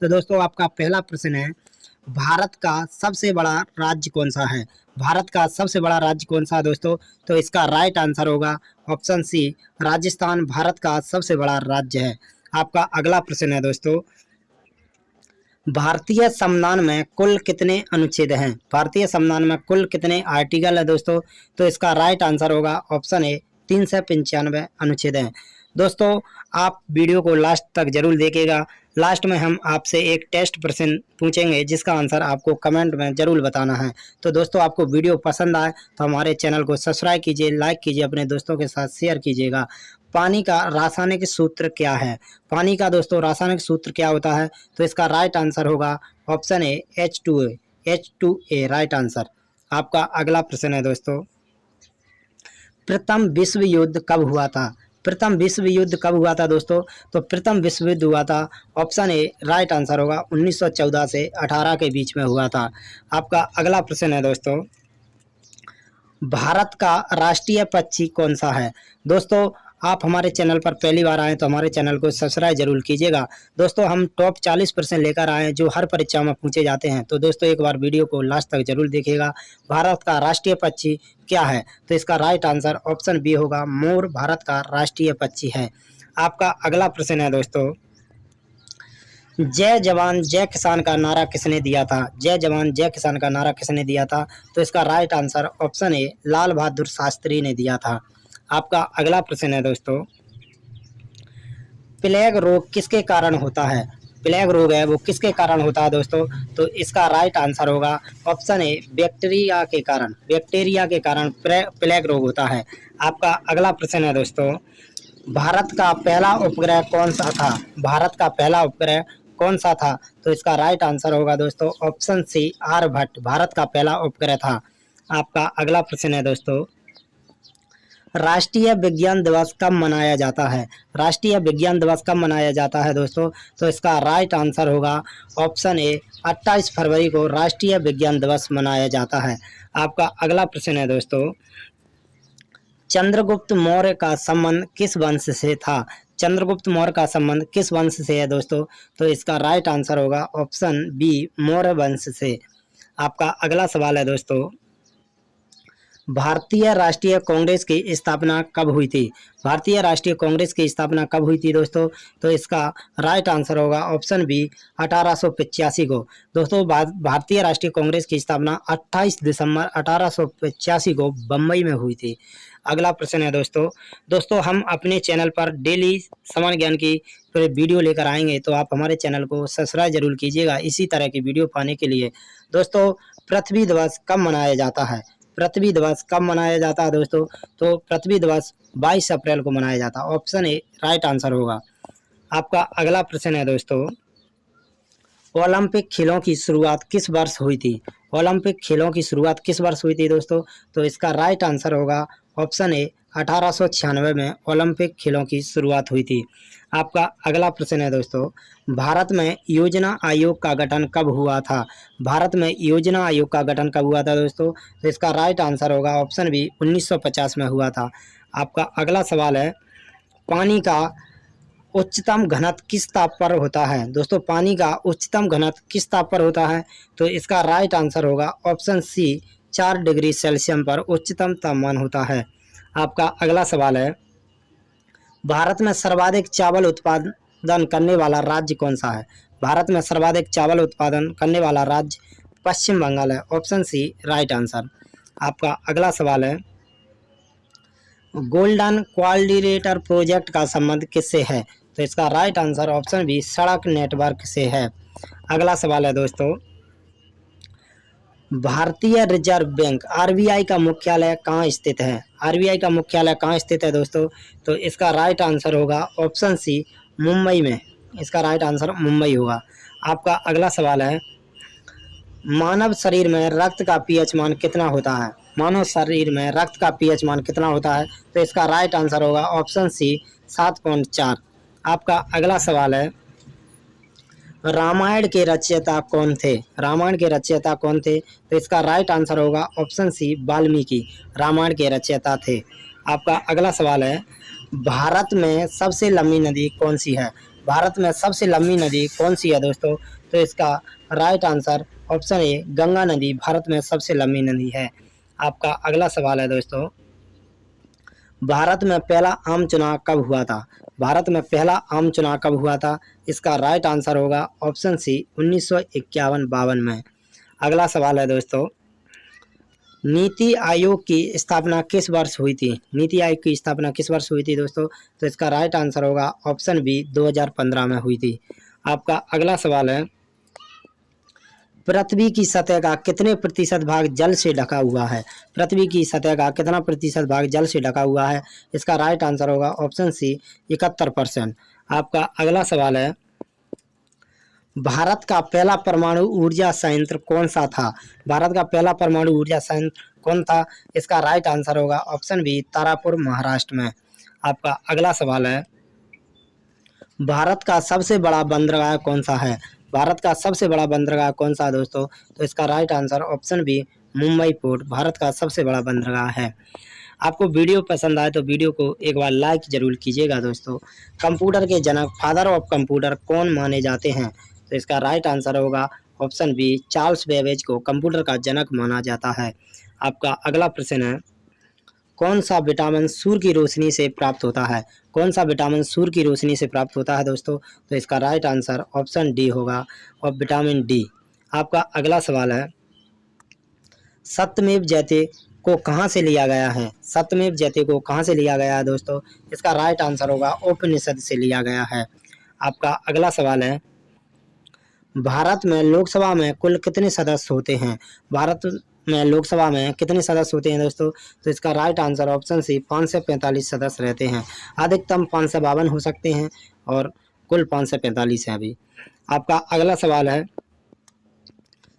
तो दोस्तों आपका पहला प्रश्न है, भारत का सबसे बड़ा राज्य कौन सा है? भारत का सबसे बड़ा राज्य कौन सा है दोस्तों? तो इसका राइट आंसर होगा ऑप्शन सी, राजस्थान भारत का सबसे बड़ा राज्य है। आपका अगला प्रश्न है दोस्तों, भारतीय संविधान में कुल कितने अनुच्छेद हैं? भारतीय संविधान में कुल कितने आर्टिकल है दोस्तों? तो इसका राइट आंसर होगा ऑप्शन ए, 395 अनुच्छेद हैं। दोस्तों आप वीडियो को लास्ट तक जरूर देखिएगा। लास्ट में हम आपसे एक टेस्ट प्रश्न पूछेंगे जिसका आंसर आपको कमेंट में जरूर बताना है। तो दोस्तों आपको वीडियो पसंद आए तो हमारे चैनल को सब्सक्राइब कीजिए, लाइक कीजिए, अपने दोस्तों के साथ शेयर कीजिएगा। पानी का रासायनिक सूत्र क्या है? पानी का दोस्तों रासायनिक सूत्र क्या होता है? तो इसका राइट आंसर होगा option A, H2A, H2A right answer. आपका अगला प्रश्न है दोस्तों, प्रथम विश्व युद्ध कब हुआ था? प्रथम विश्व युद्ध कब हुआ था दोस्तों? तो प्रथम विश्व युद्ध हुआ था, ऑप्शन ए राइट आंसर होगा 1914 से 18 के बीच में हुआ था। आपका अगला प्रश्न है दोस्तों, भारत का राष्ट्रीय पक्षी कौन सा है? दोस्तों आप हमारे चैनल पर पहली बार आए तो हमारे चैनल को सब्सक्राइब जरूर कीजिएगा। दोस्तों हम टॉप 40% लेकर आए हैं जो हर परीक्षा में पूछे जाते हैं। तो दोस्तों एक बार वीडियो को लास्ट तक जरूर देखिएगा। भारत का राष्ट्रीय पक्षी क्या है? तो इसका राइट आंसर ऑप्शन बी होगा, मोर भारत का राष्ट्रीय पक्षी है। आपका अगला प्रश्न है दोस्तों, जय जवान जय किसान का नारा किसने दिया था? जय जवान जय किसान का नारा किसने दिया था? तो इसका राइट आंसर ऑप्शन ए, लाल बहादुर शास्त्री ने दिया था। आपका अगला प्रश्न है दोस्तों, प्लेग रोग किसके कारण होता है? प्लेग रोग है वो किसके कारण होता है दोस्तों? तो इसका राइट आंसर होगा ऑप्शन ए, बैक्टीरिया के कारण। बैक्टीरिया के कारण प्लेग रोग होता है। आपका अगला प्रश्न है दोस्तों, भारत का पहला उपग्रह कौन सा था? भारत का पहला उपग्रह कौन सा था? तो इसका राइट आंसर होगा दोस्तों ऑप्शन सी, आर्यभट्ट भारत का पहला उपग्रह था। आपका अगला प्रश्न है दोस्तों, राष्ट्रीय विज्ञान दिवस कब मनाया जाता है? राष्ट्रीय विज्ञान दिवस कब मनाया जाता है दोस्तों? तो इसका राइट आंसर होगा ऑप्शन ए, 28 फरवरी को राष्ट्रीय विज्ञान दिवस मनाया जाता है। आपका अगला प्रश्न है दोस्तों, चंद्रगुप्त मौर्य का संबंध किस वंश से था? चंद्रगुप्त मौर्य का संबंध किस वंश से है दोस्तों? तो इसका राइट आंसर होगा ऑप्शन बी, मौर्य वंश से। आपका अगला सवाल है दोस्तों, भारतीय राष्ट्रीय कांग्रेस की स्थापना कब हुई थी? भारतीय राष्ट्रीय कांग्रेस की स्थापना कब हुई थी दोस्तों? तो इसका राइट आंसर होगा ऑप्शन बी, 1885 को। दोस्तों भारतीय राष्ट्रीय कांग्रेस की स्थापना 28 दिसंबर 1885 को बम्बई में हुई थी। अगला प्रश्न है दोस्तों हम अपने चैनल पर डेली समान ज्ञान की वीडियो लेकर आएंगे तो आप हमारे चैनल को सब्सक्राइब जरूर कीजिएगा इसी तरह की वीडियो पाने के लिए। दोस्तों पृथ्वी दिवस कब मनाया जाता है? पृथ्वी दिवस कब मनाया जाता है दोस्तों? तो पृथ्वी दिवस 22 अप्रैल को मनाया जाता है। ऑप्शन ए राइट आंसर होगा। आपका अगला प्रश्न है दोस्तों, ओलंपिक खेलों की शुरुआत किस वर्ष हुई थी? ओलंपिक खेलों की शुरुआत किस वर्ष हुई थी दोस्तों? तो इसका राइट आंसर होगा ऑप्शन ए, 1896 में ओलंपिक खेलों की शुरुआत हुई थी। आपका अगला प्रश्न है दोस्तों, भारत में योजना आयोग का गठन कब हुआ था? भारत में योजना आयोग का गठन कब हुआ था दोस्तों? तो इसका राइट आंसर होगा ऑप्शन बी, 1950 में हुआ था। आपका अगला सवाल है, पानी का उच्चतम घनत्व किस ताप पर होता है? दोस्तों पानी का उच्चतम घनत्व किस ताप पर होता है? तो इसका राइट आंसर होगा ऑप्शन सी, 4 डिग्री सेल्सियस पर उच्चतम तापमान होता है। आपका अगला सवाल है, भारत में सर्वाधिक चावल उत्पादन करने वाला राज्य कौन सा है? भारत में सर्वाधिक चावल उत्पादन करने वाला राज्य पश्चिम बंगाल है। Option C right answer. आपका अगला सवाल है, गोल्डन क्वाड्रिलेटरल प्रोजेक्ट का संबंध किससे है? तो इसका राइट आंसर ऑप्शन बी, सड़क नेटवर्क से है। अगला सवाल है दोस्तों, भारतीय रिजर्व बैंक आरबीआई का मुख्यालय कहाँ स्थित है? आरबीआई का मुख्यालय कहाँ स्थित है दोस्तों? तो इसका राइट आंसर होगा ऑप्शन सी, मुंबई में। इसका राइट आंसर मुंबई होगा। आपका अगला सवाल है, मानव शरीर में रक्त का पीएच मान कितना होता है? मानव शरीर में रक्त का पीएच मान कितना होता है? तो इसका राइट आंसर होगा ऑप्शन सी, 7.4। आपका अगला सवाल है, रामायण के रचयिता कौन थे? रामायण के रचयिता कौन थे? तो इसका राइट आंसर होगा ऑप्शन सी, वाल्मीकि रामायण के रचयिता थे। आपका अगला सवाल है, भारत में सबसे लंबी नदी कौन सी है? भारत में सबसे लंबी नदी कौन सी है दोस्तों? तो इसका राइट आंसर ऑप्शन ए गंगा नदी भारत में सबसे लंबी नदी है। आपका अगला सवाल है दोस्तों, भारत में पहला आम चुनाव कब हुआ था? भारत में पहला आम चुनाव कब हुआ था? इसका राइट आंसर होगा ऑप्शन सी 1951-52 में। अगला सवाल है दोस्तों, नीति आयोग की स्थापना किस वर्ष हुई थी? नीति आयोग की स्थापना किस वर्ष हुई थी दोस्तों? तो इसका राइट आंसर होगा ऑप्शन बी 2015 में हुई थी। आपका अगला सवाल है, पृथ्वी की सतह का कितने प्रतिशत भाग जल से ढका हुआ है? पृथ्वी की सतह का कितना प्रतिशत भाग जल से ढका हुआ है? इसका राइट आंसर होगा ऑप्शन सी 71%। आपका अगला सवाल है, भारत का पहला परमाणु ऊर्जा संयंत्र कौन सा था? भारत का पहला परमाणु ऊर्जा संयंत्र कौन था? इसका राइट आंसर होगा ऑप्शन बी तारापुर महाराष्ट्र में। आपका अगला सवाल है, भारत का सबसे बड़ा बंदरगाह कौन सा है? भारत का सबसे बड़ा बंदरगाह कौन सा है दोस्तों? तो इसका right answer option B Mumbai port Bharat का सबसे बड़ा बंदरगाह है। आपको वीडियो पसंद आए तो वीडियो को एक बार लाइक जरूर कीजिएगा दोस्तों। कंप्यूटर के जनक फादर ऑफ कंप्यूटर कौन माने जाते हैं? तो इसका राइट आंसर होगा ऑप्शन बी चार्ल्स बेबेज को कंप्यूटर का जनक माना जाता है। आपका अगला प्रश्न है, कौन सा विटामिन सूर्य की रोशनी से प्राप्त होता है? कौन सा विटामिन सूर्य की रोशनी से प्राप्त होता है दोस्तों? तो इसका राइट आंसर ऑप्शन डी होगा और विटामिन डी। आपका अगला सवाल है, सत्यमेव जयते को कहाँ से लिया गया है? सत्यमेव जयते को कहाँ से लिया गया है दोस्तों? इसका राइट आंसर होगा उपनिषद से लिया गया है। आपका अगला सवाल है, भारत में लोकसभा में कुल कितने सदस्य होते हैं? भारत में लोकसभा में कितने सदस्य होते हैं दोस्तों? तो इसका राइट आंसर ऑप्शन सी 545 सदस्य रहते हैं। अधिकतम 552 हो सकते हैं और कुल 545 है अभी। आपका अगला सवाल है,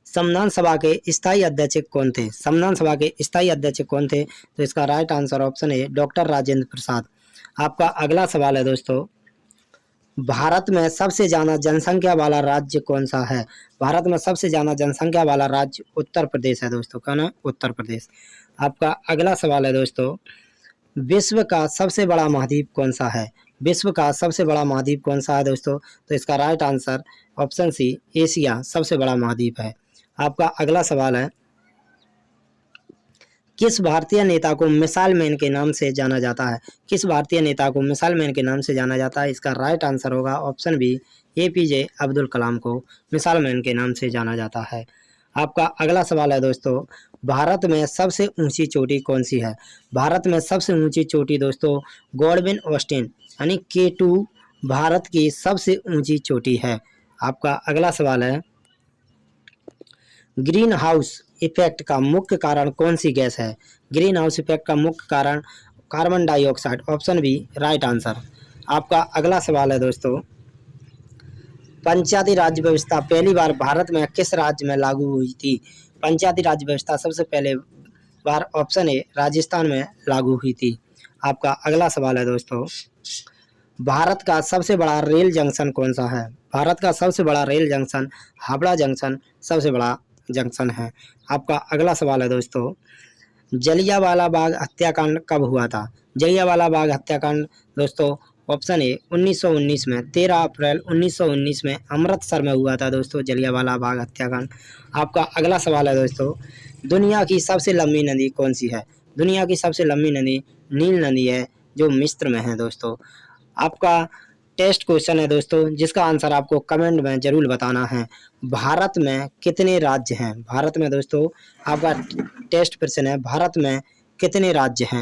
संविधान सभा के स्थायी अध्यक्ष कौन थे? संविधान सभा के स्थायी अध्यक्ष कौन थे? तो इसका right answer option A doctor Rajendra Prasad. आपका अगला सवाल है दोस्तों, भारत में सबसे ज्यादा जनसंख्या वाला राज्य कौन सा है? भारत में सबसे ज्यादा जनसंख्या वाला राज्य उत्तर प्रदेश है दोस्तों। कौन है? उत्तर प्रदेश। आपका अगला सवाल है दोस्तों, विश्व का सबसे बड़ा महाद्वीप कौन सा है? विश्व का सबसे बड़ा महाद्वीप कौन सा है दोस्तों? तो इसका right answer option C Asia सबसे बड़ा महाद्वीप है। आपका अगला सवाल है, किस भारतीय नेता को मिसाइल मैन के नाम से जाना जाता है? किस भारतीय नेता को मिसाइल मैन के नाम से जाना जाता है? इसका राइट आंसर होगा option B APJ Abdul Kalam को मिसाइल मैन के नाम से जाना जाता है। आपका अगला सवाल है दोस्तों, भारत में सबसे ऊंची चोटी कौन सी है? भारत में सबसे ऊंची चोटी दोस्तों गॉडविन ऑस्टिन यानी K2 भारत की सबसे ऊंची चोटी है। आपका अगला सवाल है, ग्रीन हाउस इफेक्ट का मुख्य कारण कौन सी गैस है? ग्रीन हाउस इफेक्ट का मुख्य कारण carbon dioxide. Option B right answer. आपका अगला सवाल है दोस्तों, पंचायती राज व्यवस्था पहली बार भारत में किस राज्य में लागू हुई थी? पंचायती राज व्यवस्था सबसे पहले बार ऑप्शन ए राजस्थान में लागू हुई थी। आपका अगला सवाल है दोस्तों, भारत का सबसे बड़ा रेल जंक्शन कौन सा है? भारत का सबसे बड़ा रेल जंक्शन हावड़ा जंक्शन सबसे बड़ा जंक्शन है। आपका अगला सवाल है दोस्तों, जलियांवाला बाग हत्याकांड कब हुआ था? जलियांवाला बाग हत्याकांड दोस्तों ऑप्शन ए 1919 में 13 अप्रैल 1919 में अमृतसर में हुआ था दोस्तों जलियांवाला बाग हत्याकांड। आपका अगला सवाल है दोस्तों, दुनिया की सबसे लंबी नदी कौन सी है? दुनिया की सबसे लंबी नदी नील नदी है जो मिस्र में है दोस्तों। आपका टेस्ट क्वेश्चन है दोस्तों जिसका आंसर आपको कमेंट में जरूर बताना है। भारत में कितने राज्य हैं? भारत में दोस्तों आपका टेस्ट प्रश्न है, भारत में कितने राज्य हैं?